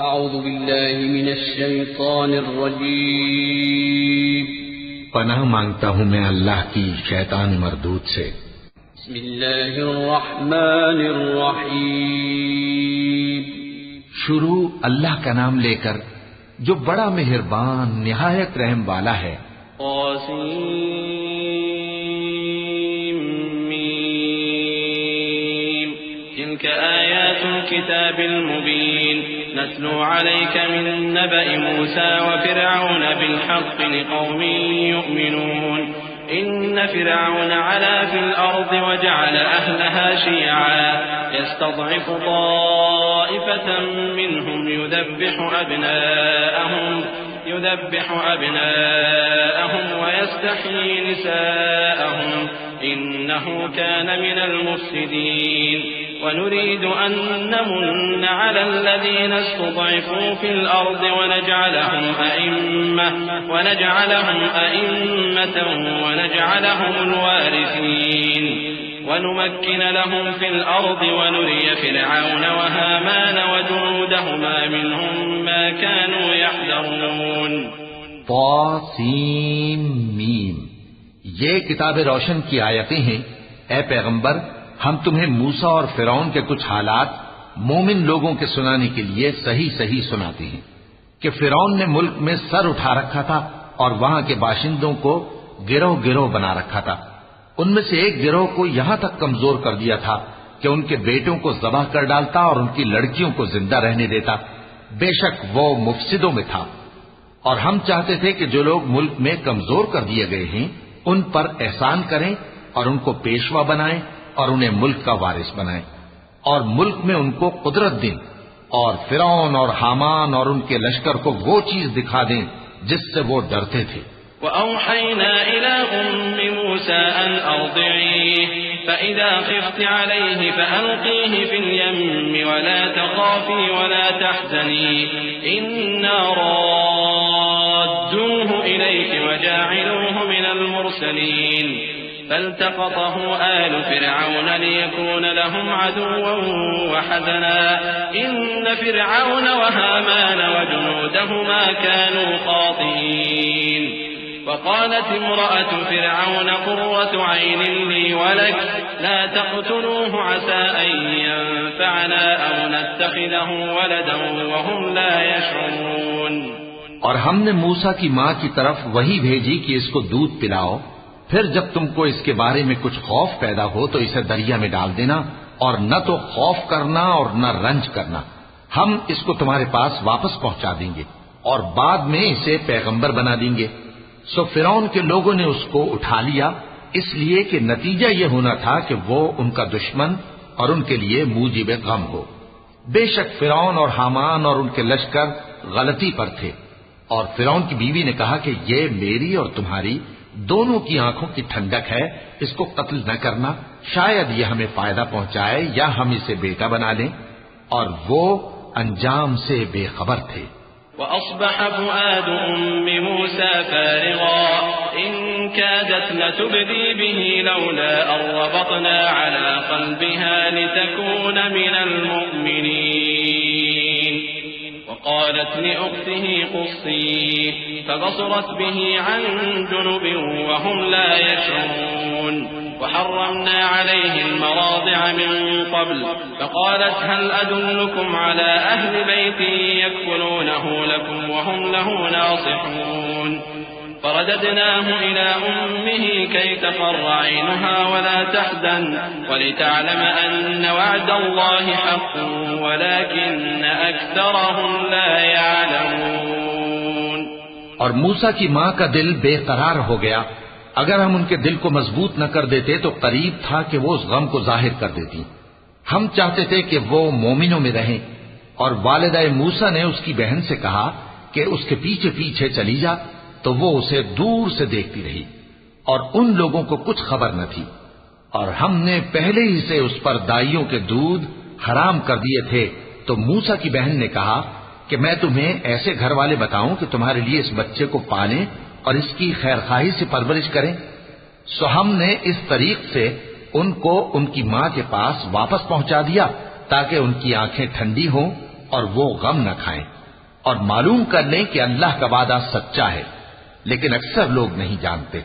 اعوذ باللہ من الشیطان الرجیم پناہ مانگتا ہوں میں اللہ کی شیطان مردود سے۔ بسم اللہ الرحمن الرحیم شروع اللہ کا نام لے کر جو بڑا مہربان نہایت رحم والا ہے۔ طاسیم تلك آیات الكتاب المبین نتلو عليك من نبأ موسى وفرعون بالحق لقوم يؤمنون إن فرعون علا في الأرض وجعل أهلها شيعا يستضعف طائفة منهم يذبح أبناءهم ويستحيي نساءهم إنه كان من المفسدين ونريد أن نمن على الذين استضعفوا في الأرض ونجعلهم أئمة ونجعلهم الوارثين ونمكن لهم في الأرض ونري فرعون وهامان وجنودهما منهم ما كانوا يحذرون۔ طاسیم میم، یہ کتاب روشن کی آیتیں ہیں۔ اے پیغمبر، ہم تمہیں موسیٰ اور فرعون کے کچھ حالات مومن لوگوں کے سنانے کے لیے صحیح صحیح سناتے ہیں کہ فرعون نے ملک میں سر اٹھا رکھا تھا اور وہاں کے باشندوں کو گروہ گروہ بنا رکھا تھا۔ ان میں سے ایک گروہ کو یہاں تک کمزور کر دیا تھا کہ ان کے بیٹوں کو ذبح کر ڈالتا اور ان کی لڑکیوں کو زندہ رہنے دیتا۔ بے شک وہ مفسدوں میں تھا۔ اور ہم چاہتے تھے کہ جو لوگ ملک میں کمزور کر دیے گئے ہیں ان پر احسان کریں اور ان کو پیشوا بنائیں اور انہیں ملک کا وارث بنائیں اور ملک میں ان کو قدرت دیں اور فرعون اور حامان اور ان کے لشکر کو وہ چیز دکھا دیں جس سے وہ ڈرتے تھے۔ وَأَوْحَيْنَا إِلَىٰ أُمِّ مُوسَىٰ أَنْ أَرْضِعِيهِ فَإِذَا خِفْتِ عَلَيْهِ فَأَلْقِيهِ فِي الْيَمِّ وَلَا تَخَافِي وَلَا تَحْزَنِي إِنَّا رَادُّوهُ إِلَيْكِ وَجَاعِلُوهُ مِنَ الْمُرْسَلِينَ فالتقطه آل فرعون ليكون لهم عدوا وحزنا إن فرعون وهامان وجنودهما كانوا خاطئين وقالت امرأة فرعون قرة عين لي ولك لا تقتلوه عسى أن ينفعنا أو نتخذه ولدا وهم لا يشعرون۔ اور ہم نے موسیٰ کی ماں کی طرف وہی بھیجی کہ اس کو دودھ پلاؤ، پھر جب تم کو اس کے بارے میں کچھ خوف پیدا ہو تو اسے دریا میں ڈال دینا اور نہ تو خوف کرنا اور نہ رنج کرنا، ہم اس کو تمہارے پاس واپس پہنچا دیں گے اور بعد میں اسے پیغمبر بنا دیں گے۔ سو فرعون کے لوگوں نے اس کو اٹھا لیا، اس لیے کہ نتیجہ یہ ہونا تھا کہ وہ ان کا دشمن اور ان کے لیے موجب غم ہو۔ بے شک فرعون اور حامان اور ان کے لشکر غلطی پر تھے، اور فرعون کی بیوی نے کہا کہ یہ میری اور تمہاری دونوں کی آنکھوں کی ٹھنڈک ہے، اس کو قتل نہ کرنا، شاید یہ ہمیں فائدہ پہنچائے یا ہم اسے بیٹا بنا لیں، اور وہ انجام سے بے خبر تھے۔ وَأَصْبَحَ فُؤَادُ أُمِّ مُوسَىٰ فَارِغًا إِن كَادَتْ لَتُبْدِي بِهِ لَوْلَا أَن رَّبَطْنَا عَلَىٰ قَلْبِهَا لِتَكُونَ مِنَ الْمُؤْمِنِينَ وقالت لأخته قصيه فبصرت به عن جنب وهم لا يشعرون وحرمنا عليه المراضع من قبل فقالت هل أدلكم على أهل بيت يكفلونه لكم وهم له ناصحون فرددناه إلى أمه كي تقر عينها ولا تحزن ولتعلم أن وعد الله حق ولكن أكثرهم لا يعلمون۔ اور موسیٰ کی ماں کا دل بے قرار ہو گیا، اگر ہم ان کے دل کو مضبوط نہ کر دیتے تو قریب تھا کہ وہ اس غم کو ظاہر کر دیتی۔ ہم چاہتے تھے کہ وہ مومنوں میں رہیں، اور والدہ موسیٰ نے اس کی بہن سے کہا کہ اس کے پیچھے پیچھے چلی جا، تو وہ اسے دور سے دیکھتی رہی اور ان لوگوں کو کچھ خبر نہ تھی، اور ہم نے پہلے ہی سے اس پر دائیوں کے دودھ حرام کر دیے تھے۔ تو موسیٰ کی بہن نے کہا کہ میں تمہیں ایسے گھر والے بتاؤں کہ تمہارے لیے اس بچے کو پالیں اور اس کی خیر خواہی سے پرورش کریں۔ سو ہم نے اس طریق سے ان کو ان کی ماں کے پاس واپس پہنچا دیا تاکہ ان کی آنکھیں ٹھنڈی ہوں اور وہ غم نہ کھائیں، اور معلوم کر لیں کہ اللہ کا وعدہ سچا ہے، لیکن اکثر لوگ نہیں جانتے۔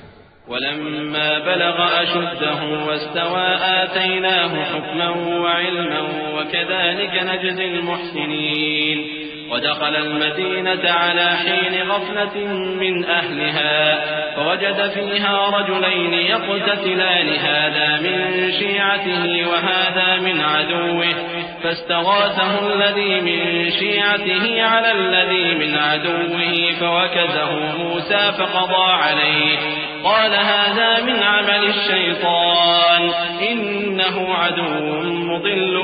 ولما بلغ أشده واستوى آتيناه حكما وعلما وكذلك نجزي المحسنين ودخل المدينة على حين غفلة من أهلها فوجد فيها رجلين يقتتلان هذا من شيعته وهذا من عدوه فاستغاثه الذي من شيعته على الذي من عدوه فوكزه موسى فقضى عليه قال هذا من عمل الشيطان إنه عدو مضل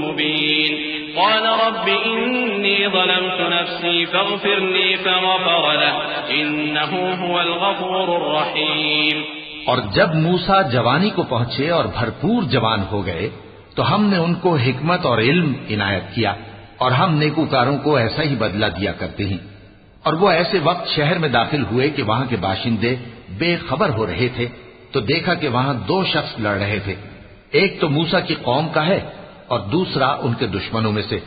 مبين قال رب إني ظلمت نفسي فاغفر لي فغفر له إنه هو الغفور الرحيم۔ اور جب موسیٰ جوانی کو پہنچے اور بھرپور جوان ہو گئے تو ہم نے ان کو حکمت اور علم عنایت کیا، اور ہم نیکوکاروں کو ایسا ہی بدلہ دیا کرتے ہیں۔ اور وہ ایسے وقت شہر میں داخل ہوئے کہ وہاں کے باشندے بے خبر ہو رہے تھے تو دیکھا کہ وہاں دو شخص لڑ رہے تھے، ایک تو موسیٰ کی قوم کا ہے اور دوسرا ان کے دشمنوں میں سے۔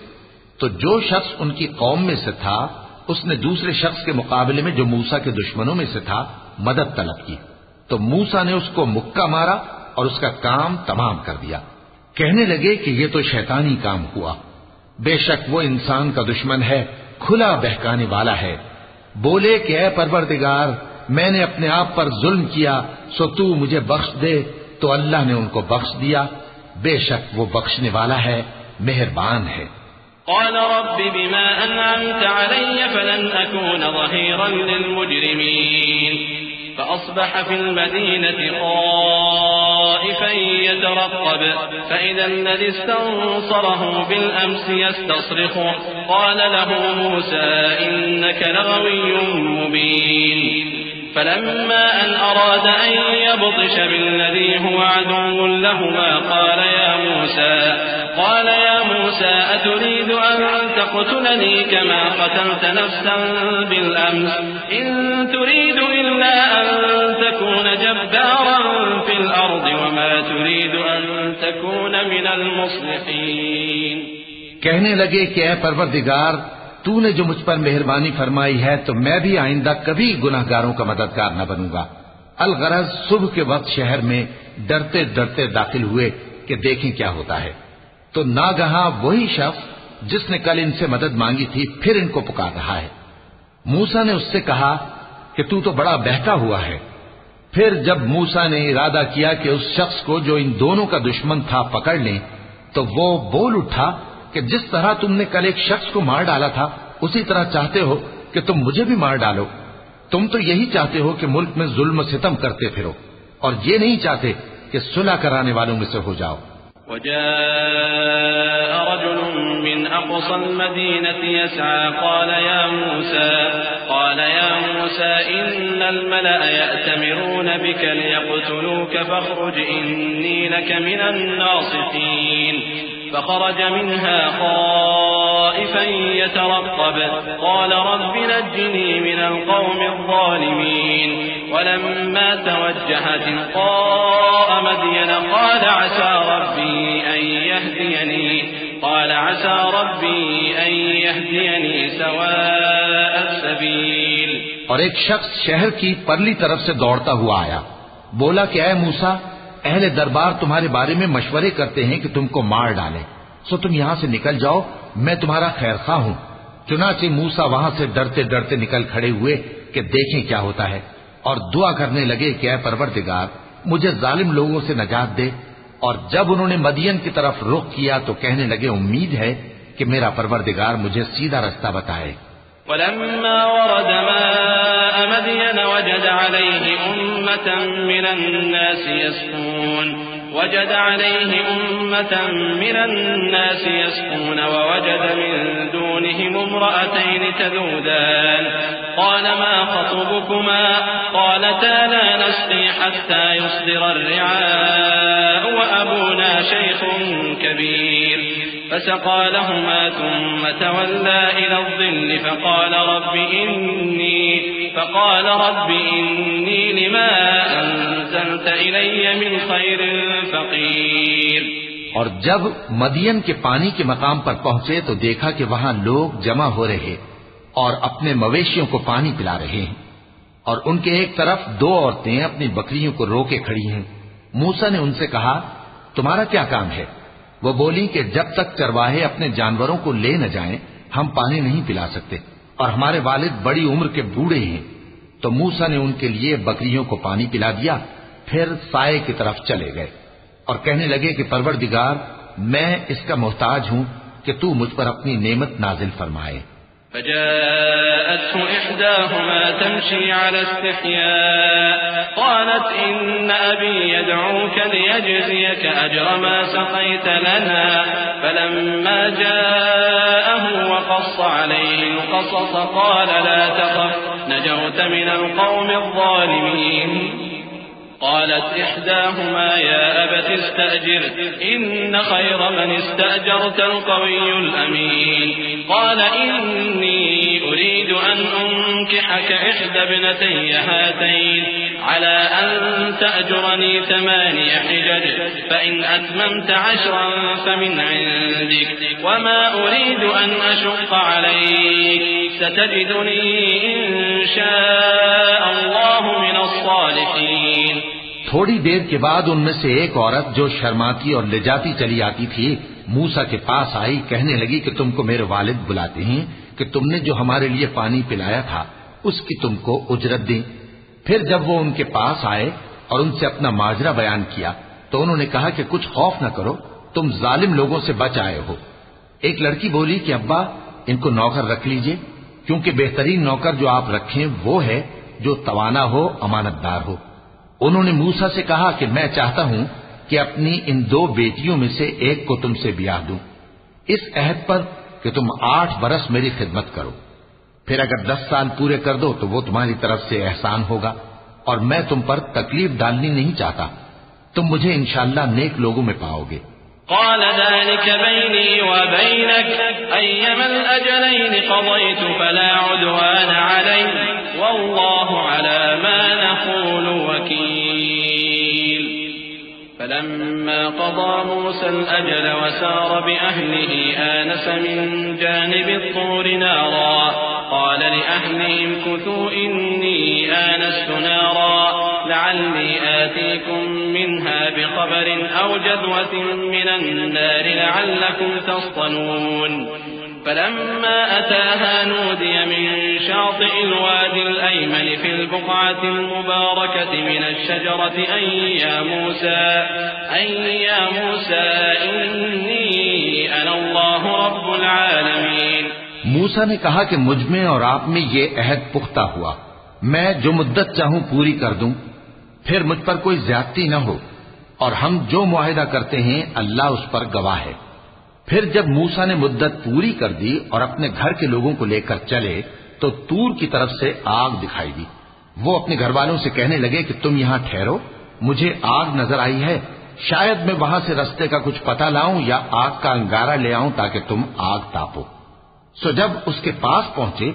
تو جو شخص ان کی قوم میں سے تھا اس نے دوسرے شخص کے مقابلے میں جو موسیٰ کے دشمنوں میں سے تھا مدد طلب کی، تو موسیٰ نے اس کو مکہ مارا اور اس کا کام تمام کر دیا۔ کہنے لگے کہ یہ تو شیطانی کام ہوا، بے شک وہ انسان کا دشمن ہے، کھلا بہکانے والا ہے۔ بولے کہ اے پروردگار، میں نے اپنے آپ پر ظلم کیا سو تو مجھے بخش دے، تو اللہ نے ان کو بخش دیا، بے شک وہ بخشنے والا ہے، مہربان ہے۔ قال رب بما أنعمت علي فلن أكون ظهيرا للمجرمين فأصبح في المدينة خائفا يترقب فإذا الذي استنصره بالأمس يستصرخه قال له موسى إنك لغوي مبين فلما أن أراد أن يبطش بالذي هو عدو لهما قال يا موسى أتريد أن تقتلني كما قتلت نفسا بالأمس إن تريد إلا أن تكون جبارا في الأرض وما تريد أن تكون من المصلحين۔ کہنے لگے کہ اے پروردگار، تو نے جو مجھ پر مہربانی فرمائی ہے تو میں بھی آئندہ کبھی گناہگاروں کا مددگار نہ بنوں گا۔ الغرض صبح کے وقت شہر میں ڈرتے ڈرتے داخل ہوئے کہ دیکھیں کیا ہوتا ہے، تو ناگہاں وہی شخص جس نے کل ان سے مدد مانگی تھی پھر ان کو پکار رہا ہے۔ موسیٰ نے اس سے کہا کہ تو بڑا بہکا ہوا ہے۔ پھر جب موسیٰ نے ارادہ کیا کہ اس شخص کو جو ان دونوں کا دشمن تھا پکڑ لیں، تو وہ بول اٹھا کہ جس طرح تم نے کل ایک شخص کو مار ڈالا تھا اسی طرح چاہتے ہو کہ تم مجھے بھی مار ڈالو۔ تم تو یہی چاہتے ہو کہ ملک میں ظلم و ستم کرتے پھرو، اور یہ نہیں چاہتے کہ صلح کرانے والوں میں سے ہو جاؤ۔ وجاء رجل من أقصى المدينة يسعى قال يا موسى إن الملأ يأتمرون بك ليقتلوك فاخرج إني لك من الناصحين فخرج منها خائفا يترقب قال رب نجني من القوم الظالمين ولما توجه تلقاء مدين قال عسى ربي أن يهديني سواء السبيل۔ اور ایک شخص شہر کی پرلی طرف سے دوڑتا ہوا آیا، بولا کہ اے موسیٰ، اہل دربار تمہارے بارے میں مشورے کرتے ہیں کہ تم کو مار ڈالیں، سو تم یہاں سے نکل جاؤ، میں تمہارا خیر خواہ ہوں۔ چنانچہ موسیٰ وہاں سے ڈرتے ڈرتے نکل کھڑے ہوئے کہ دیکھیں کیا ہوتا ہے، اور دعا کرنے لگے کہ اے پروردگار، مجھے ظالم لوگوں سے نجات دے۔ اور جب انہوں نے مدین کی طرف رخ کیا تو کہنے لگے امید ہے کہ میرا پروردگار مجھے سیدھا رستہ بتائے۔ ولما ورد ماء مدين وجد عليه أمة من الناس يسقون ووجد من دونهم امرأتين تذودان قال ما خطبكما قالتا لا نسقي حتى يصدر الرعاء وأبونا شيخ كبير فسقى لهما ثم تولى إلى الظل فقال رب إني لما أنزلت إلي من خير فقير۔ اور جب مدین کے پانی کے مقام پر پہنچے تو دیکھا کہ وہاں لوگ جمع ہو رہے اور اپنے مویشیوں کو پانی پلا رہے ہیں، اور ان کے ایک طرف 2 عورتیں اپنی بکریوں کو روکے کھڑی ہیں۔ موسیٰ نے ان سے کہا، تمہارا کیا کام ہے؟ وہ بولی کہ جب تک چرواہے اپنے جانوروں کو لے نہ جائیں ہم پانی نہیں پلا سکتے، اور ہمارے والد بڑی عمر کے بوڑھے ہیں۔ تو موسیٰ نے ان کے لیے بکریوں کو پانی پلا دیا، پھر سائے کی طرف چلے گئے اور کہنے لگے کہ پروردگار، میں اس کا محتاج ہوں کہ تو مجھ پر اپنی نعمت نازل فرمائے۔ فجاءته إحداهما تمشي على استحياء قالت إن أبي يدعوك ليجزيك أجر ما سقيت لنا فلما جاءه وقص عليه القصص قال لا تخف نجوت من القوم الظالمين قالت إحداهما يا أبت استأجر إن خير من استأجرت القوي الأمين قال إني أريد أن أنكحك إحدى ابنتي هاتين على أن تأجرني 8 حجج فإن أتممت 10 فمن عندك وما أريد أن أشق عليك ستجدني إن شاء الله من الصالحين۔ تھوڑی دیر کے بعد ان میں سے ایک عورت جو شرماتی اور لجاتی چلی آتی تھی موسیٰ کے پاس آئی، کہنے لگی کہ تم کو میرے والد بلاتے ہیں کہ تم نے جو ہمارے لیے پانی پلایا تھا اس کی تم کو اجرت دیں۔ پھر جب وہ ان کے پاس آئے اور ان سے اپنا ماجرا بیان کیا تو انہوں نے کہا کہ کچھ خوف نہ کرو، تم ظالم لوگوں سے بچ آئے ہو۔ ایک لڑکی بولی کہ ابا ان کو نوکر رکھ لیجئے، کیونکہ بہترین نوکر جو آپ رکھیں وہ ہے جو توانا ہو، امانت دار ہو۔ انہوں نے موسیٰ سے کہا کہ میں چاہتا ہوں کہ اپنی ان 2 بیٹیوں میں سے ایک کو تم سے بیاہ دوں، اس عہد پر کہ تم 8 برس میری خدمت کرو، پھر اگر 10 سال پورے کر دو تو وہ تمہاری طرف سے احسان ہوگا، اور میں تم پر تکلیف ڈالنی نہیں چاہتا، تم مجھے انشاءاللہ نیک لوگوں میں پاؤ گے۔ قال ذلك بيني وبينك أيما الأجلين قضيت فلا عدوان علي والله على ما نقول وكيل فلما قضى موسى الأجل وسار بأهله آنس من جانب الطور نارا قال لأهلهم كثوا إني آنست نارا لعلي آتيكم منها بخبر أو جذوة من النار لعلكم تصطلون فلما أتاها نودي من شاطئ الوادي الأيمن في البقعة المباركة من الشجرة أن يا موسى إني أنا الله رب العالمين۔ موسیٰ نے کہا کہ مجھ میں اور آپ میں یہ عہد پختہ ہوا، میں جو مدت چاہوں پوری کر دوں، پھر مجھ پر کوئی زیادتی نہ ہو، اور ہم جو معاہدہ کرتے ہیں اللہ اس پر گواہ ہے۔ پھر جب موسیٰ نے مدت پوری کر دی اور اپنے گھر کے لوگوں کو لے کر چلے تو طور کی طرف سے آگ دکھائی دی۔ وہ اپنے گھر والوں سے کہنے لگے کہ تم یہاں ٹھہرو، مجھے آگ نظر آئی ہے، شاید میں وہاں سے رستے کا کچھ پتہ لاؤں یا آگ کا انگارہ لے آؤں تاکہ تم آگ تاپو۔ سو جب اس کے پاس پہنچے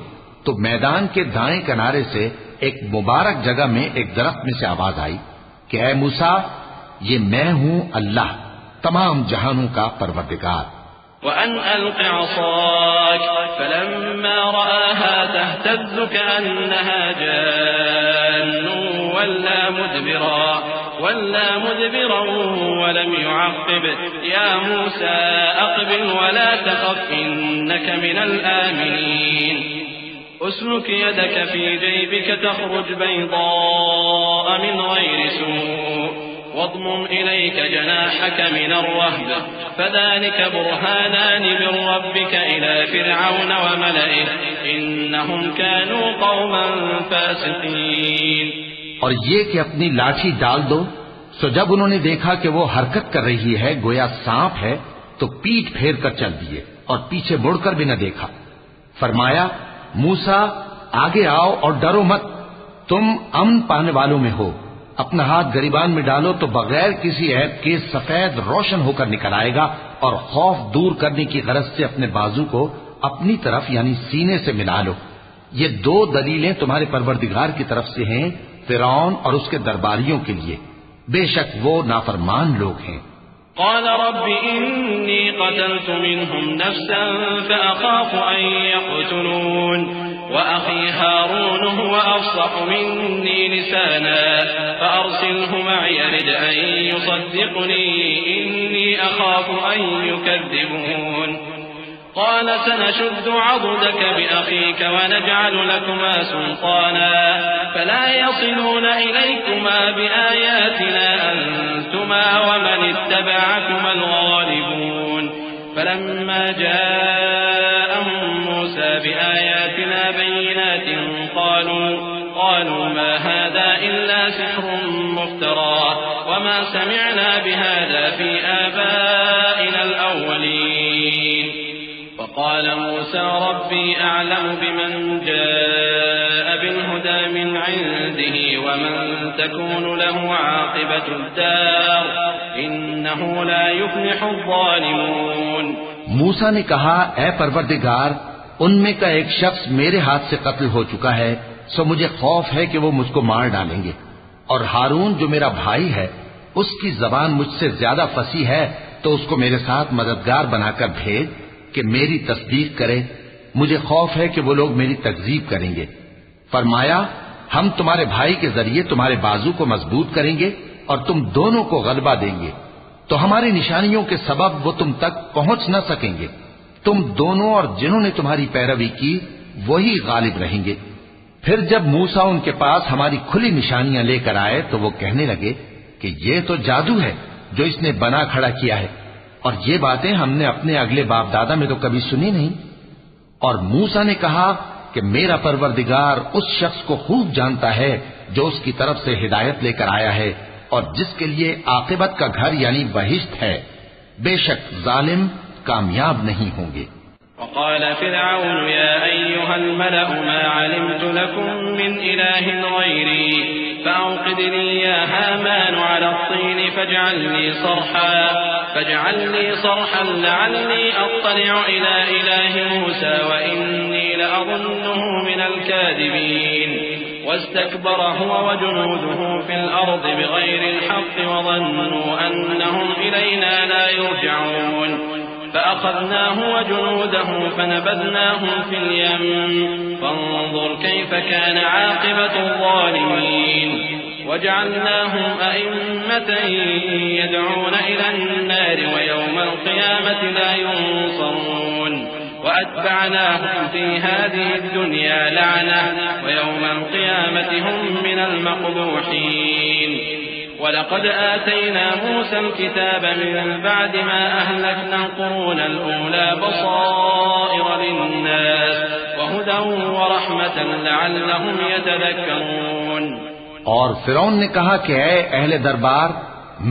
تو میدان کے دائیں کنارے سے ایک مبارک جگہ میں ایک درخت میں سے آواز آئی کہ اے موسیٰ، یہ میں ہوں اللہ، تمام جہانوں کا پروردگار۔ وأن ألق عصاك فلما رآها تهتز كأنها جان ولا مدبرا ولم يعقب يا موسى أقبل ولا تخف إنك من الآمنين أسلك يدك في جيبك تخرج بيضاء من غير سوء واضمم إليك جناحك من الرهب فذلك برهانان من ربك إلى فرعون وملئه إنهم كانوا قوما فاسقين۔ اور یہ کہ اپنی لاٹھی ڈال دو۔ سو جب انہوں نے دیکھا کہ وہ حرکت کر رہی ہے گویا سانپ ہے تو پیٹ پھیر کر چل دیے اور پیچھے مڑ کر بھی نہ دیکھا۔ فرمایا موسیٰ آگے آؤ اور ڈرو مت، تم امن پانے والوں میں ہو۔ اپنا ہاتھ گریبان میں ڈالو تو بغیر کسی عیب کے سفید روشن ہو کر نکل آئے گا، اور خوف دور کرنے کی غرض سے اپنے بازو کو اپنی طرف یعنی سینے سے ملا لو۔ یہ 2 دلیلیں تمہارے پروردگار کی طرف سے ہیں فرعون اور اس کے درباریوں کے لیے، بے شک وہ نافرمان لوگ ہیں۔ قال رب إني قتلت منهم نفسا فأخاف أن يقتلون وأخي هارون هو أفصح مني لسانا فأرسله معي رد أن يصدقني إني أخاف أن يكذبون قال سنشد عضدك بأخيك ونجعل لكما سلطانا فلا يصلون إليكما بآياتنا أنتما ومن اتبعكما الغالبون فلما جاءهم موسى بآياتنا بينات قالوا ما هذا إلا سحر مفترى وما سمعنا بهذا في آبائنا الأولين وقال موسى ربي أعلم بمن جاء بالهدى من عنده ومن تكون له عاقبة الدار إنه لا يفلح الظالمون. موسیٰ نے کہا اے پروردگار ان میں کا ایک شخص میرے ہاتھ سے قتل ہو چکا ہے سو مجھے خوف ہے کہ وہ مجھ کو مار ڈالیں گے اور ہارون جو میرا بھائی ہے اس کی زبان مجھ سے زیادہ فصیح ہے تو اس کو میرے ساتھ مددگار بنا کر بھیج کہ میری تصدیق کرے مجھے خوف ہے کہ وہ لوگ میری تکذیب کریں گے. فرمایا ہم تمہارے بھائی کے ذریعے تمہارے بازو کو مضبوط کریں گے اور تم دونوں کو غلبہ دیں گے تو ہماری نشانیوں کے سبب وہ تم تک پہنچ نہ سکیں گے. تم دونوں اور جنہوں نے تمہاری پیروی کی وہی غالب رہیں گے. پھر جب موسیٰ ان کے پاس ہماری کھلی نشانیاں لے کر آئے تو وہ کہنے لگے کہ یہ تو جادو ہے جو اس نے بنا کھڑا کیا ہے اور یہ باتیں ہم نے اپنے اگلے باپ دادا میں تو کبھی سنی نہیں. اور موسیٰ نے کہا کہ میرا پروردگار اس شخص کو خوب جانتا ہے جو اس کی طرف سے ہدایت لے کر آیا ہے اور جس کے لیے عاقبت کا گھر یعنی بہشت ہے. بے شک ظالم کامیاب نہیں ہوں گے. وقال فرعون يا أيها الملأ ما علمت لكم من إله غيري فأوقد لي يا هامان على الطين فاجعل لي صرحا لعلي أطلع إلى إله موسى وإني لأظنه من الكاذبين واستكبر هو وجنوده في الأرض بغير الحق وظنوا أنهم إلينا لا يرجعون فأخذناه وجنوده فنبذناهم في اليم فانظر كيف كان عاقبة الظالمين وجعلناهم أئمة يدعون إلى النار ويوم القيامة لا ينصرون وأتبعناهم في هذه الدنيا لعنة ويوم القيامة هم من المقبوحين. ولقد آتينا موسى الكتاب من بعد ما أهلكنا القرون الأولى بصائر للناس وهدى ورحمة لعلهم يتذكرون. اور فرعون نے کہا کہ اے اہل دربار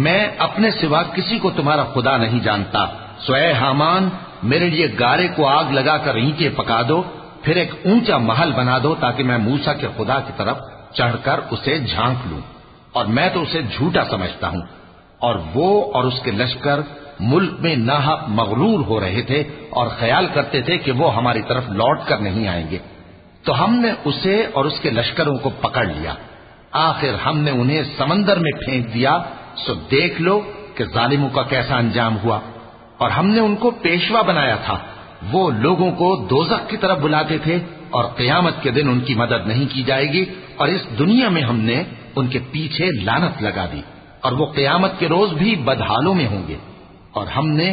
میں اپنے سوا کسی کو تمہارا خدا نہیں جانتا سو اے حامان میرے لیے گارے کو آگ لگا کر اینٹیں پکا دو پھر ایک اونچا محل بنا دو تاکہ میں موسیٰ کے خدا کی طرف چڑھ کر اسے جھانک لوں اور میں تو اسے جھوٹا سمجھتا ہوں. اور وہ اور اس کے لشکر ملک میں ناحق مغرور ہو رہے تھے اور خیال کرتے تھے کہ وہ ہماری طرف لوٹ کر نہیں آئیں گے تو ہم نے اسے اور اس کے لشکروں کو پکڑ لیا. آخر ہم نے انہیں سمندر میں پھینک دیا سو دیکھ لو کہ ظالموں کا کیسا انجام ہوا. اور ہم نے ان کو پیشوا بنایا تھا وہ لوگوں کو دوزخ کی طرف بلاتے تھے اور قیامت کے دن ان کی مدد نہیں کی جائے گی اور اس دنیا میں ہم نے ان کے پیچھے لعنت لگا دی اور وہ قیامت کے روز بھی بدحالوں میں ہوں گے. اور ہم نے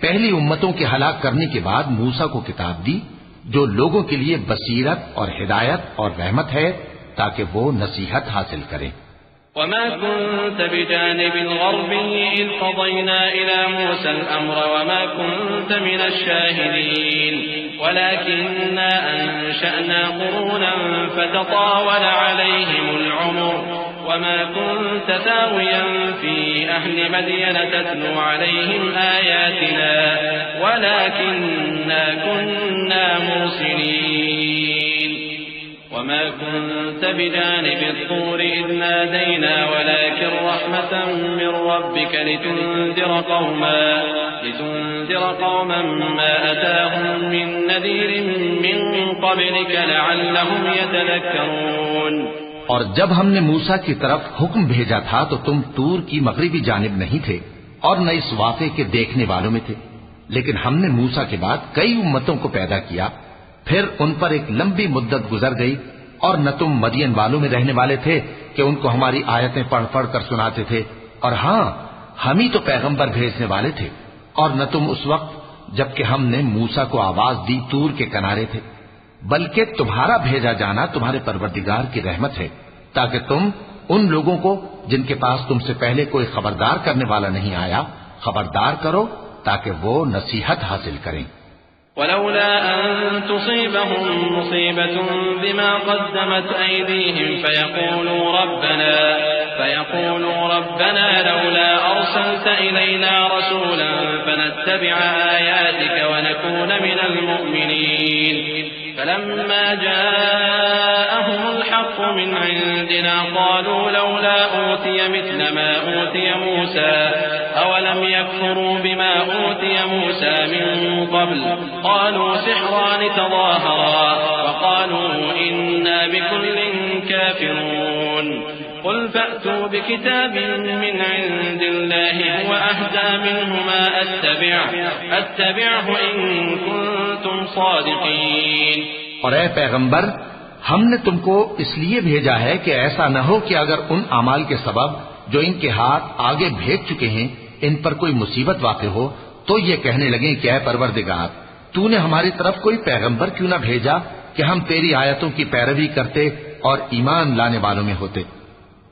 پہلی امتوں کے ہلاک کرنے کے بعد موسیٰ کو کتاب دی جو لوگوں کے لیے بصیرت اور ہدایت اور رحمت ہے تاکہ وہ نصیحت حاصل کریں. وما كنت بجانب الغربي إذ قضينا إلى موسى الأمر وما كنت من الشاهدين ولكننا أنشأنا قرونا فتطاول عليهم العمر وما كنت ثاويا في أهل مدين تتلو عليهم آياتنا ولكننا كنا مرسلين. وما كنت بجانب الطور إذ نادينا ولكن رحمة من ربك لتنذر قوما ما أتاهم من نذير من قبلك لعلهم يتذكرون. اور جب ہم نے موسیٰ کی طرف حکم بھیجا تھا تو تم طور کی مغربی جانب نہیں تھے اور نہ اس واقعے کے دیکھنے والوں میں تھے، لیکن ہم نے موسیٰ کے بعد کئی امتوں کو پیدا کیا، پھر ان پر ایک لمبی مدت گزر گئی، اور نہ تم مدین والوں میں رہنے والے تھے کہ ان کو ہماری آیتیں پڑھ پڑھ کر سناتے تھے، اور ہاں ہم ہی تو پیغمبر بھیجنے والے تھے، اور نہ تم اس وقت جبکہ ہم نے موسیٰ کو آواز دی طور کے کنارے تھے، بلکہ تمہارا بھیجا جانا تمہارے پروردگار کی رحمت ہے، تاکہ تم ان لوگوں کو جن کے پاس تم سے پہلے کوئی خبردار کرنے والا نہیں آیا خبردار کرو تاکہ وہ نصیحت حاصل کریں۔ ولولا أن تصيبهم مصيبة بما قدمت أيديهم فيقولوا ربنا لولا أرسلت إلينا رسولا فنتبع آياتك ونكون من المؤمنين فلما جاءهم الحق من عندنا قالوا لولا أوتي مثل ما أوتي موسى أولم يكفروا بما أوتي موسى من قبل قالوا سحران تظاهرا وقالوا إنا بكل كافرون قل فأتوا بكتاب من عند الله هو أهدى منهما أتبعه إن كنتم صادقين۔ اور اے پیغمبر، ہم نے تم کو اس لیے بھیجا ہے کہ ایسا نہ ہو کہ اگر ان اعمال کے سبب جو ان کے ہاتھ آگے بھیج چکے ہیں ان پر کوئی مصیبت واقع ہو تو یہ کہنے لگیں کہ اے پروردگار، تو نے ہماری طرف کوئی پیغمبر کیوں نہ بھیجا کہ ہم تیری آیتوں کی پیروی کرتے اور ایمان لانے والوں میں ہوتے۔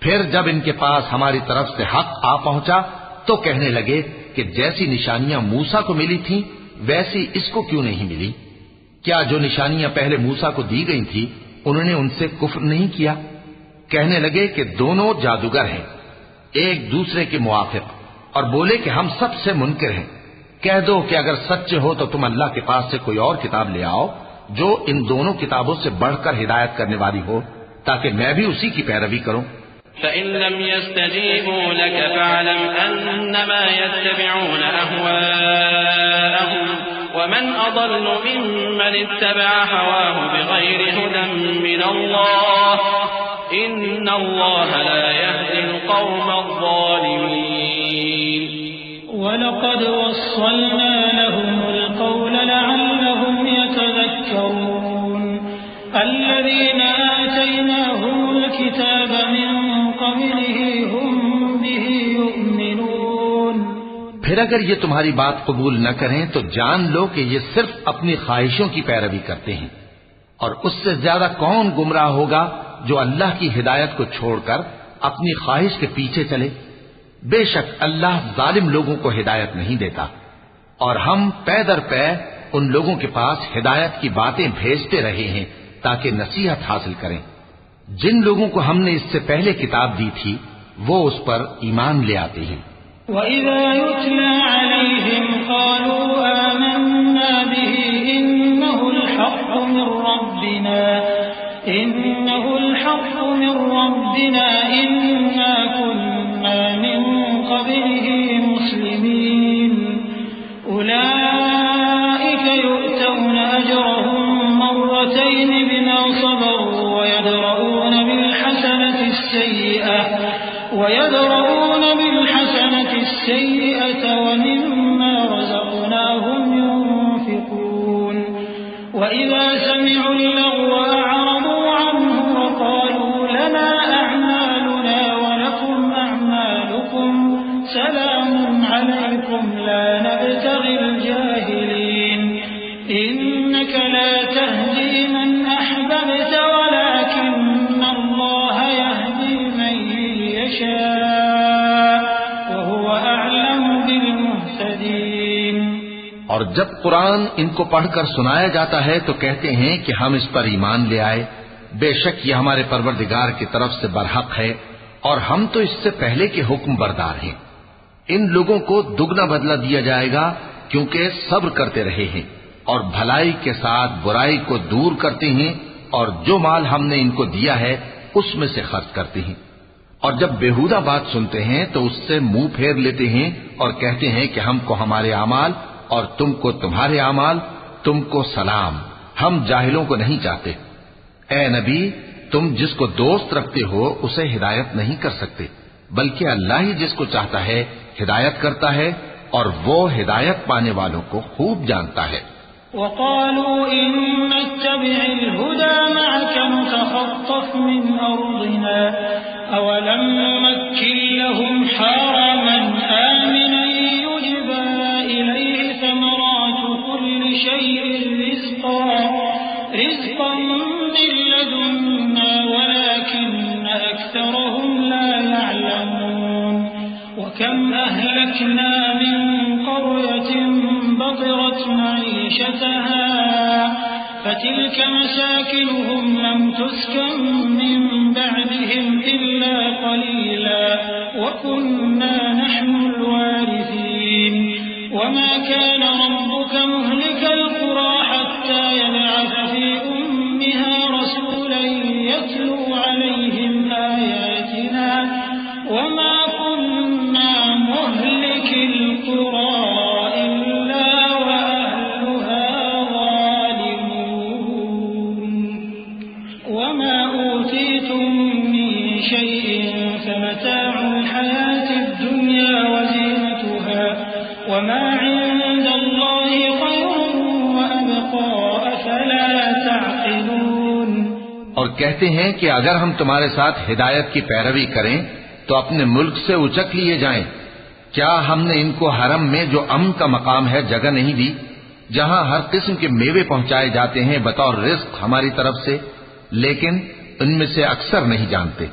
پھر جب ان کے پاس ہماری طرف سے حق آ پہنچا تو کہنے لگے کہ جیسی نشانیاں موسیٰ کو ملی تھیں ویسی اس کو کیوں نہیں ملی؟ کیا جو نشانیاں پہلے موسیٰ کو دی گئی تھی انہوں نے ان سے کفر نہیں کیا؟ کہنے لگے کہ دونوں جادوگر ہیں ایک دوسرے کے موافق، اور بولے کہ ہم سب سے منکر ہیں۔ کہہ دو کہ اگر سچے ہو تو تم اللہ کے پاس سے کوئی اور کتاب لے آؤ جو ان دونوں کتابوں سے بڑھ کر ہدایت کرنے والی ہو تاکہ میں بھی اسی کی پیروی کروں۔ فإن لم يستجيبوا لك فاعلم أنما يتبعون أهواءهم ومن أضل ممن اتبع هواه بغير هدى من الله إن الله لا يهدي القوم الظالمين۔ ولقد وصلنا لهم القول لعلهم يتذكرون الذين آتيناهم الكتاب من قبله هم به يؤمنون۔ پھر اگر یہ تمہاری بات قبول نہ کریں تو جان لو کہ یہ صرف اپنی خواہشوں کی پیروی کرتے ہیں، اور اس سے زیادہ کون گمراہ ہوگا جو اللہ کی ہدایت کو چھوڑ کر اپنی خواہش کے پیچھے چلے۔ بے شک اللہ ظالم لوگوں کو ہدایت نہیں دیتا، اور ہم پے در پے ان لوگوں کے پاس ہدایت کی باتیں بھیجتے رہے ہیں تاکہ نصیحت حاصل کریں۔ جن لوگوں کو ہم نے اس سے پہلے کتاب دی تھی وہ اس پر ایمان لے آتے ہیں۔ وَإِذَا يُتْلَى عَلَيْهِمْ قَالُوا آمَنَّا بِهِ إِنَّهُ الْحَقُّ مِنْ رَبِّنَا إِنَّا كُنَّا مِنْ قَبْلِهِ مُسْلِمِينَ أُولَئِكَ يُؤْتَوْنَ أَجْرَهُمْ مرتين بما صبروا ويدرؤون بالحسنة السيئة ومما رزقناهم ينفقون وإذا سمعوا اللغو أعرضوا عنه وقالوا لنا أعمالنا ولكم أعمالكم سلام عليكم لا نبتغي الجاهلين إنك لا تهدي من أحببت ولكن الله يهدي من يشاء وهو أعلم بالمهتدين۔ اور جب قرآن ان کو پڑھ کر سنایا جاتا ہے تو کہتے ہیں کہ ہم اس پر ایمان لے آئے، بے شک یہ ہمارے پروردگار کی طرف سے برحق ہے اور ہم تو اس سے پہلے کے حکم بردار ہیں۔ ان لوگوں کو دگنا بدلہ دیا جائے گا کیونکہ صبر کرتے رہے ہیں اور بھلائی کے ساتھ برائی کو دور کرتے ہیں، اور جو مال ہم نے ان کو دیا ہے اس میں سے خرچ کرتے ہیں، اور جب بےہودہ بات سنتے ہیں تو اس سے منہ پھیر لیتے ہیں اور کہتے ہیں کہ ہم کو ہمارے اعمال اور تم کو تمہارے اعمال، تم کو سلام، ہم جاہلوں کو نہیں چاہتے۔ اے نبی، تم جس کو دوست رکھتے ہو اسے ہدایت نہیں کر سکتے، بلکہ اللہ ہی جس کو چاہتا ہے ہدایت کرتا ہے اور وہ ہدایت پانے والوں کو خوب جانتا ہے۔ وقالوا إن نتبع الهدى معك نتخطف من أرضنا أولم نمكن لهم حرما آمنا يجبى إليه ثمرات كل شيء رزقا من لدنا ولكن أكثرهم لا يعلمون وكم أهلكنا من قرية بطرت معيشتها فتلك مساكنهم لم تسكن من بعدهم إلا قليلا وكنا نحن الوارثين وما كان ربك مهلك القرى حتى يبعث في أمها رسولا يتلو عليهم آياتنا وما كنا مهلك القرى إلا وأهلها ظالمون وما أوتيتم من شيء فمتاع الحياة الدنيا وزينتها وما عند الله خير وأبقى أفلا تعقلون۔ اور کہتے ہیں کہ اگر ہم تمہارے ساتھ ہدایت کی پیروی کریں تو اپنے ملک سے اچک لیے جائیں۔ کیا ہم نے ان کو حرم میں جو امن کا مقام ہے جگہ نہیں دی، جہاں ہر قسم کے میوے پہنچائے جاتے ہیں بطور رزق ہماری طرف سے، لیکن ان میں سے اکثر نہیں جانتے۔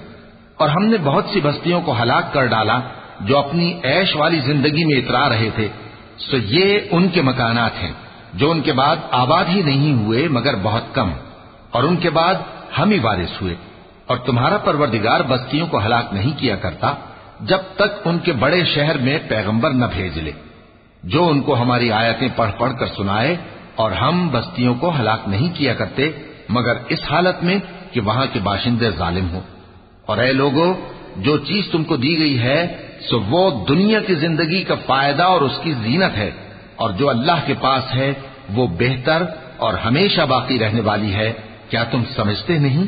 اور ہم نے بہت سی بستیوں کو ہلاک کر ڈالا جو اپنی عیش والی زندگی میں اترا رہے تھے، سو یہ ان کے مکانات ہیں جو ان کے بعد آباد ہی نہیں ہوئے مگر بہت کم، اور ان کے بعد ہم ہی وارث ہوئے۔ اور تمہارا پروردگار بستیوں کو ہلاک نہیں کیا کرتا جب تک ان کے بڑے شہر میں پیغمبر نہ بھیج لے جو ان کو ہماری آیتیں پڑھ پڑھ کر سنائے، اور ہم بستیوں کو ہلاک نہیں کیا کرتے مگر اس حالت میں کہ وہاں کے باشندے ظالم ہوں۔ اور اے لوگو، جو چیز تم کو دی گئی ہے سو وہ دنیا کی زندگی کا فائدہ اور اس کی زینت ہے، اور جو اللہ کے پاس ہے وہ بہتر اور ہمیشہ باقی رہنے والی ہے۔ کیا تم سمجھتے نہیں؟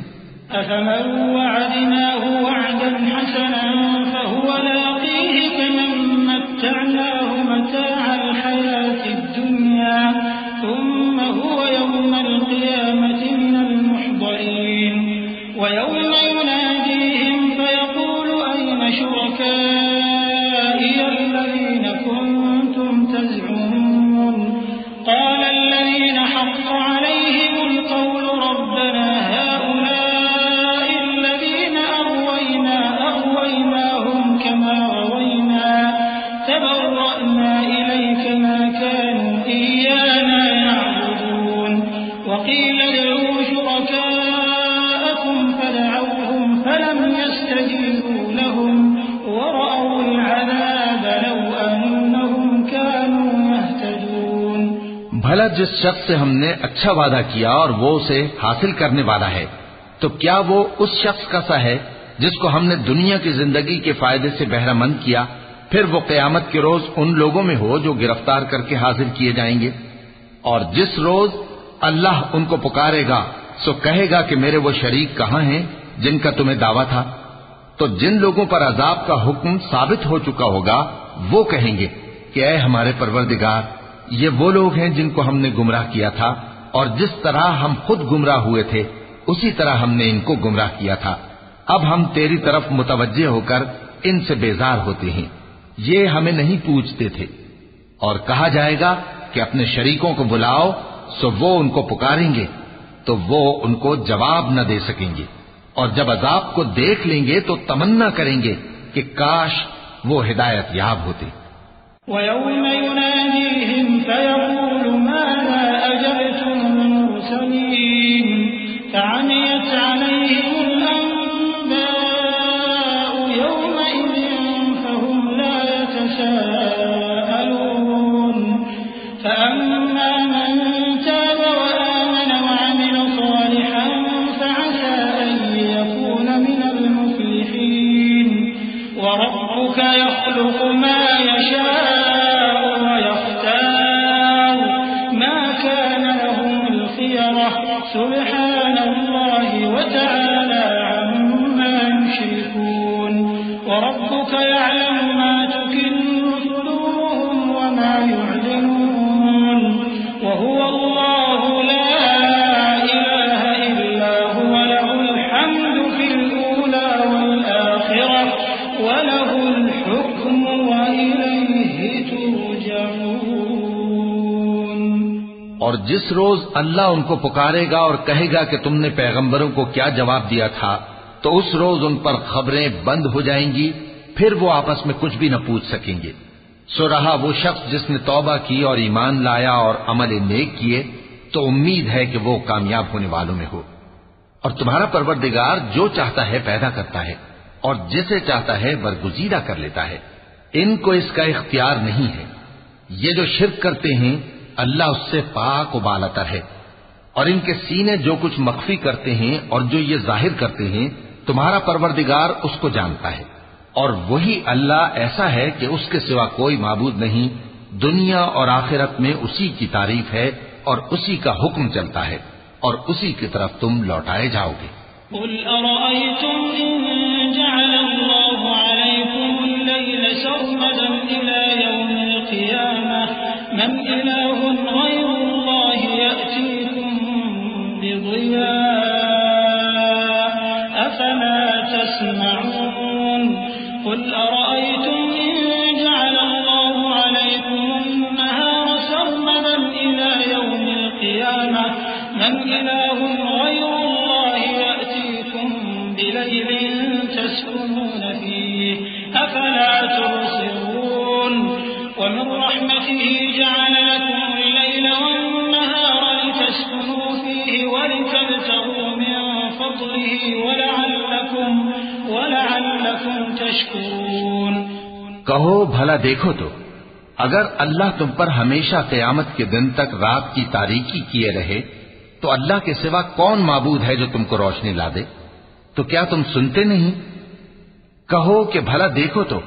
أفمن وعدناه وعدا حسنا فهو لاقيه كمن متعناه متاع الحياة الدنيا ثم هو يوم القيامة من المحضرين ويوم يناديهم فيقول أين شركائي الذين كنتم تزعمون قال الذين حق عليهم القول ربنا هؤلاء الذين أغويناهم كما غوينا تبرأنا إليك ما كانوا إيانا يعبدون وقيل ادعوا شركاءكم فدعوهم فلم يستجيبوا لهم ورأوا العذاب لو أنهم كانوا يهتدون۔ بھلا جس شخص سے ہم نے اچھا وعدہ کیا اور وہ اسے حاصل کرنے والا ہے، تو کیا وہ اس شخص کا سا ہے جس کو ہم نے دنیا کی زندگی کے فائدے سے بہرہ مند کیا، پھر وہ قیامت کے روز ان لوگوں میں ہو جو گرفتار کر کے حاضر کیے جائیں گے؟ اور جس روز اللہ ان کو پکارے گا سو کہے گا کہ میرے وہ شریک کہاں ہیں جن کا تمہیں دعویٰ تھا؟ تو جن لوگوں پر عذاب کا حکم ثابت ہو چکا ہوگا وہ کہیں گے کہ اے ہمارے پروردگار، یہ وہ لوگ ہیں جن کو ہم نے گمراہ کیا تھا، اور جس طرح ہم خود گمراہ ہوئے تھے اسی طرح ہم نے ان کو گمراہ کیا تھا۔ اب ہم تیری طرف متوجہ ہو کر ان سے بیزار ہوتے ہیں، یہ ہمیں نہیں پوچھتے تھے۔ اور کہا جائے گا کہ اپنے شریکوں کو بلاؤ، سو وہ ان کو پکاریں گے تو وہ ان کو جواب نہ دے سکیں گے، اور جب عذاب کو دیکھ لیں گے تو تمنا کریں گے کہ کاش وہ ہدایت یاب ہوتے۔ وَيَوْمَ يُنَادِيهِمْ فَيَقُولُ مَاذَا أَجَبْتُمُ الْمُرْسَلِينَ فَعَمِيَتْ عَلَيْهِمُ الْأَنبَاءُ يَوْمَئِذٍ فَهُمْ لَا يَتَسَاءَلُونَ فَأَمَّا مَنْ تَابَ وَآمَنَ وَعَمِلَ صَالِحًا فَعَسَىٰ أَن يَكُونَ مِنَ الْمُفْلِحِينَ وَرَبُّكَ يَخْلُقُ مَا يَشَاءُ سبحان الله وتعالى عما يشركون وربك يعلم ما تكن جس روز اللہ ان کو پکارے گا اور کہے گا کہ تم نے پیغمبروں کو کیا جواب دیا تھا، تو اس روز ان پر خبریں بند ہو جائیں گی، پھر وہ آپس میں کچھ بھی نہ پوچھ سکیں گے۔ سو رہا وہ شخص جس نے توبہ کی اور ایمان لایا اور عمل نیک کیے، تو امید ہے کہ وہ کامیاب ہونے والوں میں ہو۔ اور تمہارا پروردگار جو چاہتا ہے پیدا کرتا ہے اور جسے چاہتا ہے برگزیدہ کر لیتا ہے، ان کو اس کا اختیار نہیں ہے۔ یہ جو شرک کرتے ہیں اللہ اس سے پاک و بالاتر ہے، اور ان کے سینے جو کچھ مخفی کرتے ہیں اور جو یہ ظاہر کرتے ہیں تمہارا پروردگار اس کو جانتا ہے۔ اور وہی اللہ ایسا ہے کہ اس کے سوا کوئی معبود نہیں، دنیا اور آخرت میں اسی کی تعریف ہے اور اسی کا حکم چلتا ہے، اور اسی کی طرف تم لوٹائے جاؤ گے۔ قل أرأيتم إن جعل الله عليكم الليل سرمدا إلى يوم القيامة من إله غير الله يأتيكم بضياء أفلا تسمعون قل أرأيتم إن جعل الله عليكم النهار سرمدا إلى يوم القيامة من إله غير الله يأتيكم بليل تسكنون فيه أفلا تبصرون ومن رحمته جعل لكم الليل والنهار لتسكنوا فيه ولتبتغوا من فضله ولعلكم تشكرون۔ کہو بھلا دیکھو تو اگر اللہ تم پر ہمیشہ قیامت کے دن تک رات کی تاریکی کیے رہے تو اللہ کے سوا کون معبود ہے جو تم کو روشنی لا دے؟ تو کیا تم سنتے نہیں؟ کہو کہ بھلا دیکھو تو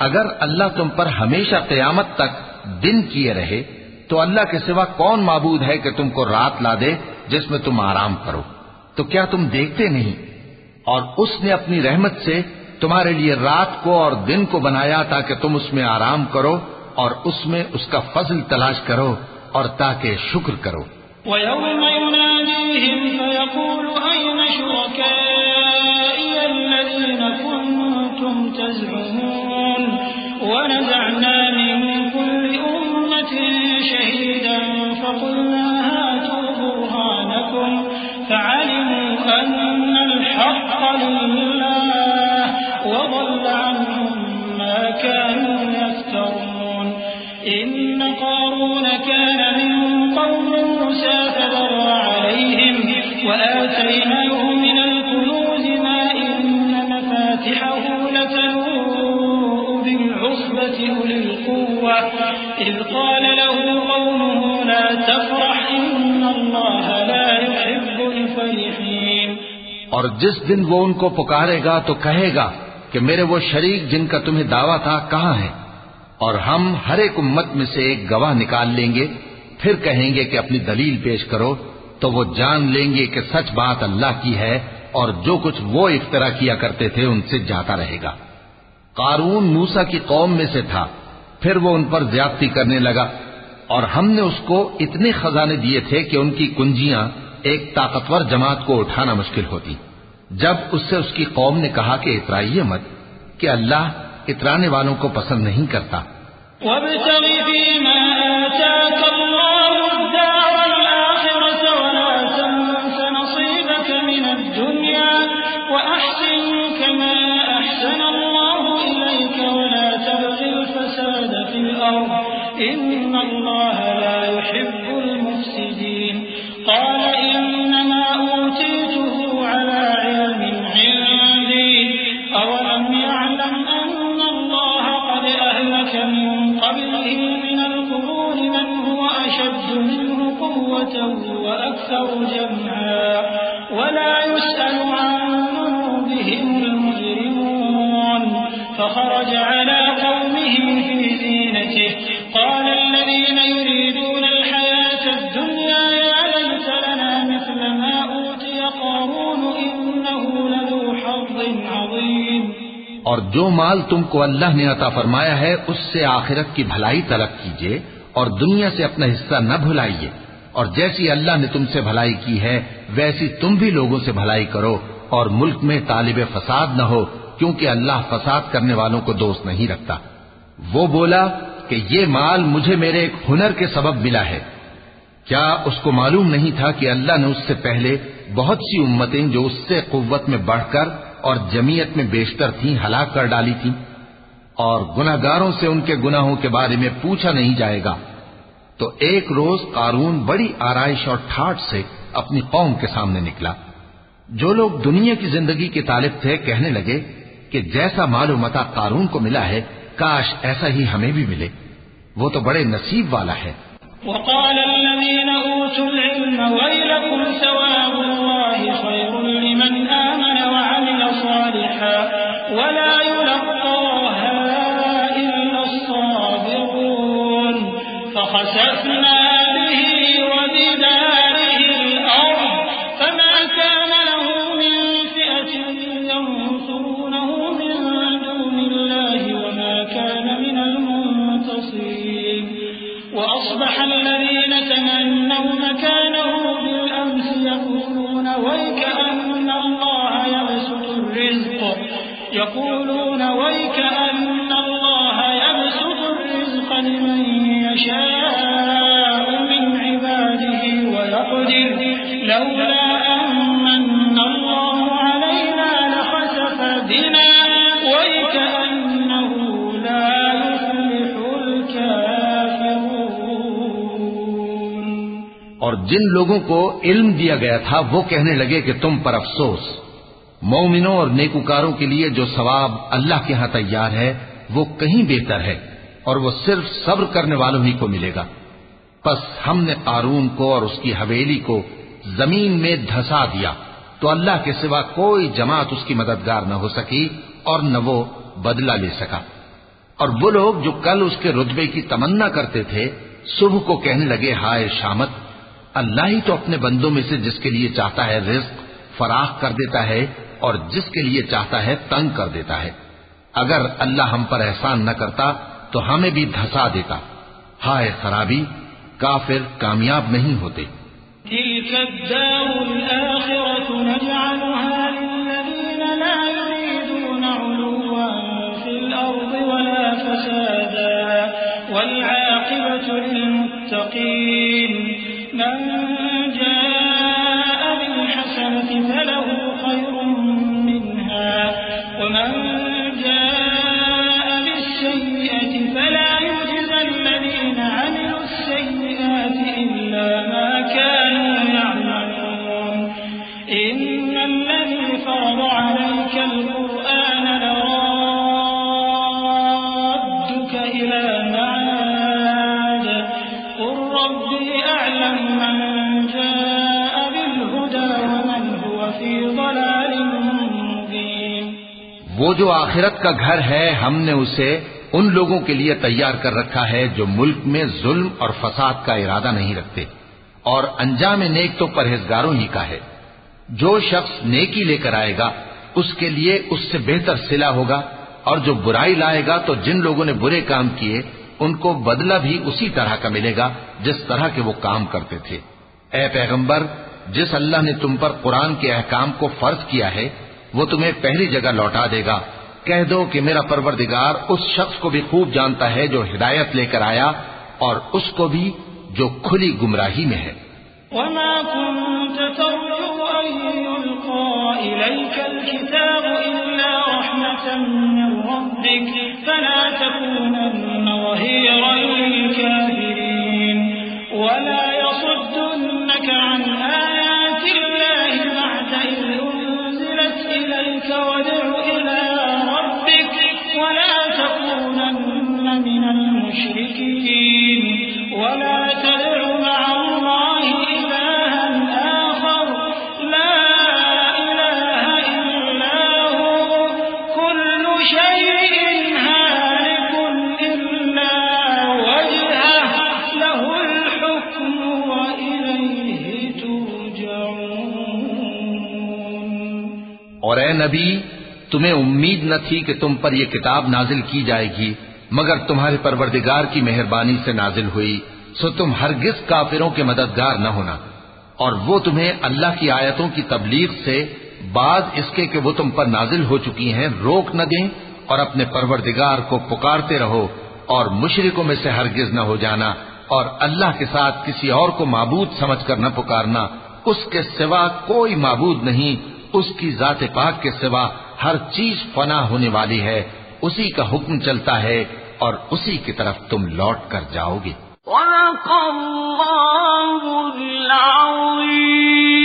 اگر اللہ تم پر ہمیشہ قیامت تک دن کیے رہے تو اللہ کے سوا کون معبود ہے کہ تم کو رات لا دے جس میں تم آرام کرو؟ تو کیا تم دیکھتے نہیں؟ اور اس نے اپنی رحمت سے تمہارے لیے رات کو اور دن کو بنایا تاکہ تم اس میں آرام کرو اور اس میں اس کا فضل تلاش کرو اور تاکہ شکر کرو۔ وَيَوْمَ يُنَادِيهِمْ فَيَقُولُ أَيْنَ شُرَكَائِيَ الَّذِينَ كُنتُمْ تَزْعُمُونَ وَنَزَعْنَا مِن كُلِّ أُمَّةٍ شَهِيدًا فَقُلْنَا هَاتُوا بُرْهَانَكُمْ فَعَلِمُوا أَنَّ الْحَقَّ لِلَّهِ وَضَلَّ عَنْهُم مَّا كَانُوا يَفْتَرُونَ إِنَّ قَارُونَ كَانَ مِن قَوْمِ مُوسَىٰ فَبَغَىٰ عَلَيْهِمْ وَآتَيْنَاهُ مِنَ الْكُنُوزِ مَا إِنَّ مَفَاتِحَهُ لَتَنُوءُ بِالْعُصْبَةِ أُولِي الْقُوَّةِ إِذْ قَالَ لَهُ قَوْمُهُ لَا تَفْرَحْ إِنَّ اللَّهَ لَا يُحِبُّ الْفَرِحِينَ۔ اور جس دن وہ ان کو پکارے گا تو کہے گا کہ میرے وہ شریک جن کا تمہیں دعویٰ تھا کہاں ہیں؟ اور ہم ہر ایک امت میں سے ایک گواہ نکال لیں گے، پھر کہیں گے کہ اپنی دلیل پیش کرو، تو وہ جان لیں گے کہ سچ بات اللہ کی ہے اور جو کچھ وہ افترا کیا کرتے تھے ان سے جاتا رہے گا۔ قارون موسیٰ کی قوم میں سے تھا، پھر وہ ان پر زیادتی کرنے لگا، اور ہم نے اس کو اتنے خزانے دیے تھے کہ ان کی کنجیاں ایک طاقتور جماعت کو اٹھانا مشکل ہوتی۔ جب اس سے اس کی قوم نے کہا کہ اترائیے مت، کہ اللہ اترانے والوں کو پسند نہیں کرتا۔ وَابْتَغِ فِيمَا آتَاكَ اللَّهُ الدَّارَ الْآخِرَةَ وَلَا تَنسَ نَصِيبَكَ مِنَ الدُّنْيَا وَأَحْسِن كَمَا أَحْسَنَ اللَّهُ إِلَيْكَ وَلَا تَبْغِ الْفَسَادَ فِي الْأَرْضِ إِنَّ اللَّهَ لَا يُحِبُّ الْمُفْسِدِينَ قَالَ إِنَّمَا أُوتِيتُهُ عَلَى عِلْمٍ عِندِي أَوَلَمْ يَعْلَمْ أَنَّ اللَّهَ قَدْ أَهْلَكَ مِن قَبْلِهِ مِنَ الْقُرُونِ مَنْ هُوَ أَشَدُّ مِنْهُ قُوَّةً وَأَكْثَرُ جَمْعًا وَلَا يُسْأَلُ عَن ذُنُوبِهِمُ الْمُجْرِمُونَ فَخَرَجَ عَلَى قَوْمِهِ فِي زِينَتِهِ قَالَ الَّذِينَ يُرِيدُونَ الْحَيَاةَ الدُّنْيَا يَا لَيْتَ لَنَا مِثْلَ مَا أُوتِيَ قَارُونُ إِنَّهُ لَذُو حَظٍّ عَظِيمٍ۔ اور جو مال تم کو اللہ نے عطا فرمایا ہے اس سے آخرت کی بھلائی طلب کیجیے اور دنیا سے اپنا حصہ نہ بھلائیے، اور جیسی اللہ نے تم سے بھلائی کی ہے ویسی تم بھی لوگوں سے بھلائی کرو، اور ملک میں طالب فساد نہ ہو، کیونکہ اللہ فساد کرنے والوں کو دوست نہیں رکھتا۔ وہ بولا کہ یہ مال مجھے میرے ایک ہنر کے سبب ملا ہے، کیا اس کو معلوم نہیں تھا کہ اللہ نے اس سے پہلے بہت سی امتیں جو اس سے قوت میں بڑھ کر اور جمعیت میں بیشتر تھیں ہلاک کر ڈالی تھیں، اور گناہگاروں سے ان کے گناہوں کے بارے میں پوچھا نہیں جائے گا؟ تو ایک روز قارون بڑی آرائش اور ٹھاٹ سے اپنی قوم کے سامنے نکلا۔ جو لوگ دنیا کی زندگی کے طالب تھے کہنے لگے کہ جیسا مال و متاع قارون کو ملا ہے کاش ایسا ہی ہمیں بھی ملے، وہ تو بڑے نصیب والا ہے۔ وقال الذين أوتوا العلم ويلكم ثواب الله خير لمن آمن وعمل صالحا ولا يلقاها إلا الصابرون فخسفنا به وبداره الأرض فما كان له من فئة ينصرونه من دون الله وما كان من المنتصرين وأصبح الذين تمنوا مكانه بالأمس يقولون ويكأن الله يبسط الرزق لمن يشاء من عباده ويقدر لولا أمن الله علينا لخسف بنا ويكأنه لا يفلح الكافرون۔ اور جن لوگوں کو علم دیا گیا تھا وہ کہنے لگے کہ تم پر افسوس، مومنوں اور نیکوکاروں کے لیے جو ثواب اللہ کے ہاں تیار ہے وہ کہیں بہتر ہے، اور وہ صرف صبر کرنے والوں ہی کو ملے گا۔ پس ہم نے قارون کو اور اس کی حویلی کو زمین میں دھسا دیا تو اللہ کے سوا کوئی جماعت اس کی مددگار نہ ہو سکی اور نہ وہ بدلہ لے سکا۔ اور وہ لوگ جو کل اس کے رتبے کی تمنا کرتے تھے صبح کو کہنے لگے ہائے شامت، اللہ ہی تو اپنے بندوں میں سے جس کے لیے چاہتا ہے رزق فراخ کر دیتا ہے اور جس کے لیے چاہتا ہے تنگ کر دیتا ہے۔ اگر اللہ ہم پر احسان نہ کرتا تو ہمیں بھی دھسا دیتا۔ ہائے خرابی، کافر کامیاب نہیں ہوتے۔ تلك الدار الآخرة نجعلها للذين لا يريدون علوا في الأرض ولا فسادا والعاقبة للمتقين من جاء بالحسنة فله خير منها ومن جاء بالسيئة فلا يجزى الذين عملوا السيئات إلا ما كانوا يعملون إن الذي فرض عليك القرآن لرادك إلى معاد قل ربي أعلم من جاء بالهدى ومن هو في ضلال مبين۔ وہ جو آخرت کا گھر ہے ہم نے اسے ان لوگوں کے لیے تیار کر رکھا ہے جو ملک میں ظلم اور فساد کا ارادہ نہیں رکھتے، اور انجام نیک تو پرہیزگاروں ہی کا ہے۔ جو شخص نیکی لے کر آئے گا اس کے لیے اس سے بہتر صلہ ہوگا، اور جو برائی لائے گا تو جن لوگوں نے برے کام کیے ان کو بدلہ بھی اسی طرح کا ملے گا جس طرح کے وہ کام کرتے تھے۔ اے پیغمبر، جس اللہ نے تم پر قرآن کے احکام کو فرض کیا ہے وہ تمہیں پہلی جگہ لوٹا دے گا۔ کہہ دو کہ میرا پروردگار اس شخص کو بھی خوب جانتا ہے جو ہدایت لے کر آیا اور اس کو بھی جو کھلی گمراہی میں ہے۔ وما كنت ترجو أن يلقى إليك الكتاب إلا رحمة من ربك فلا تكونن ظهيرا للكافرين ولا يصدنك عن آيات الله بعد إذ أنزلت إليك وادع إلى ربك ولا تكونن من المشركين ولا تدع مع الله إلها آخر لا إله إلا هو كل شيء هالك إلا وجهه له الحكم وإليه ترجعون۔ اور اے نبی، تمہیں امید نہ تھی کہ تم پر یہ کتاب نازل کی جائے گی مگر تمہارے پروردگار کی مہربانی سے نازل ہوئی، سو تم ہرگز کافروں کے مددگار نہ ہونا، اور وہ تمہیں اللہ کی آیتوں کی تبلیغ سے بعد اس کے کہ وہ تم پر نازل ہو چکی ہیں روک نہ دیں، اور اپنے پروردگار کو پکارتے رہو اور مشرکوں میں سے ہرگز نہ ہو جانا اور اللہ کے ساتھ کسی اور کو معبود سمجھ کر نہ پکارنا، اس کے سوا کوئی معبود نہیں، اس کی ذات پاک کے سوا ہر چیز فنا ہونے والی ہے، اسی کا حکم چلتا ہے اور اسی کی طرف تم لوٹ کر جاؤ گے۔ صدق اللہ العظیم۔